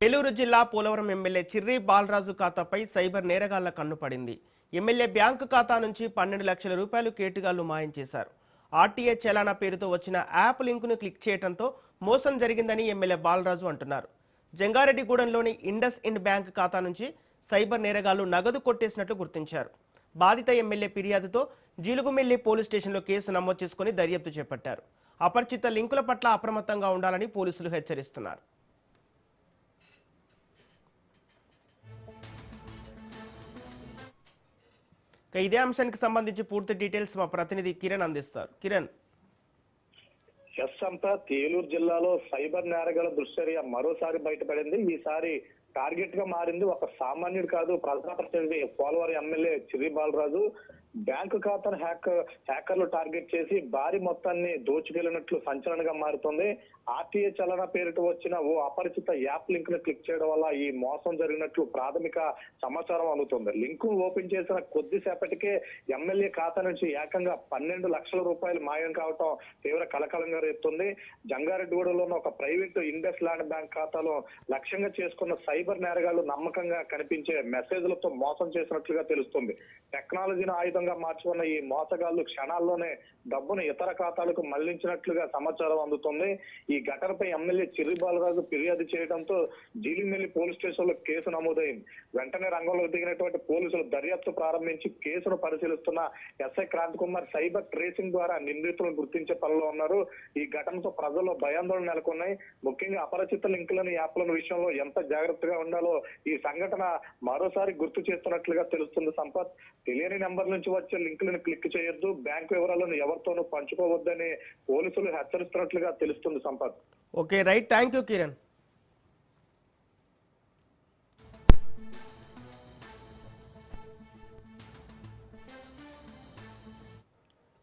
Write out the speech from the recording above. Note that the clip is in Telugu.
ఏలూరు జిల్లా పోలవరం ఎమ్మెల్యే చిర్రి బాలరాజు ఖాతాపై సైబర్ నేరగాళ్ల కన్ను పడింది. ఎమ్మెల్యే బ్యాంకు ఖాతా నుంచి 12 లక్షల రూపాయలు కేటుగాళ్లు మాయం చేశారు. ఆర్టీఏ చలానా పేరుతో వచ్చిన యాప్ లింకును క్లిక్ చేయడంతో మోసం జరిగిందని ఎమ్మెల్యే బాలరాజు అంటున్నారు. జంగారెడ్డిగూడెంలోని ఇండస్ ఇండ్ బ్యాంక్ ఖాతా నుంచి సైబర్ నేరగాళ్లు నగదు కొట్టేసినట్లు గుర్తించారు. బాధిత ఎమ్మెల్యే ఫిర్యాదుతో జీలుగుమిల్లి పోలీస్ స్టేషన్లో కేసు నమోదు చేసుకుని దర్యాప్తు చేపట్టారు. అపరిచిత లింకుల పట్ల అప్రమత్తంగా ఉండాలని పోలీసులు హెచ్చరిస్తున్నారు. ఇదే అంశానికి సంబంధించి పూర్తి డీటెయిల్స్ మా ప్రతినిధి కిరణ్ అందిస్తారు. కిరణ్. సంపత్, ఏలూరు జిల్లాలో సైబర్ నేరగాళ్ల దుశ్చర్య మరోసారి బయటపడింది. ఈసారి టార్గెట్ గా మారింది ఒక సామాన్యుడు కాదు, ప్రజాప్రతినిధి పోలవరం ఎమ్మెల్యే చిర్రి బాలరాజు. బ్యాంకు ఖాతాను హ్యాకర్లు టార్గెట్ చేసి భారీ మొత్తాన్ని దోచుకెళ్లినట్లు సంచలనంగా మారుతుంది. ఆర్టీఏ చలన పేరిట వచ్చిన ఓ అపరిచిత యాప్ లింక్ ను క్లిక్ చేయడం వల్ల ఈ మోసం జరిగినట్లు ప్రాథమిక సమాచారం అందుతుంది. లింక్ ఓపెన్ చేసిన కొద్దిసేపటికే ఎమ్మెల్యే ఖాతా నుంచి ఏకంగా 12 లక్షల రూపాయలు మాయం కావటం తీవ్ర కలకలంగా రేపుతుంది. జంగారెడ్డిగూడలో ఉన్న ఒక ప్రైవేట్ ఇండస్ ల్యాండ్ బ్యాంక్ ఖాతాలో లక్ష్యంగా చేసుకున్న సైబర్ నేరగాళ్లు నమ్మకంగా కనిపించే మెసేజ్లతో మోసం చేసినట్లుగా తెలుస్తుంది. టెక్నాలజీని ఆయుధంగా మార్చుకున్న ఈ మోసగాళ్లు క్షణాల్లోనే డబ్బును ఇతర ఖాతాలకు మళ్లించినట్లుగా సమాచారం అందుతుంది. ఈ ఘటనపై ఎమ్మెల్యే చిర్రి బాలరాజు ఫిర్యాదు చేయడంతో జీలిమిల్లి పోలీస్ స్టేషన్ లో కేసు నమోదైంది. వెంటనే రంగంలోకి దిగినటువంటి పోలీసులు దర్యాప్తు ప్రారంభించి కేసును పరిశీలిస్తున్న SI Kranthi Kumar cyber tracing ద్వారా నిందితులను గుర్తించే పనిలో ఉన్నారు. ఈ ఘటనతో ప్రజల్లో భయాందోళన నెలకొన్నాయి. ముఖ్యంగా అపరిచిత లింకులను యాప్ల విషయంలో ఎంత జాగ్రత్తగా ఉండాలో ఈ సంఘటన మరోసారి గుర్తు చేస్తున్నట్లుగా తెలుస్తుంది. సంపత్, తెలియని నెంబర్ నుంచి వచ్చే లింకులను క్లిక్ చేయొద్దు, బ్యాంకు వివరాలను ఎవరితోనూ పంచుకోవద్దని పోలీసులు హెచ్చరిస్తున్నట్లుగా తెలుస్తుంది. Sampath. Okay, right. Thank you Kiran.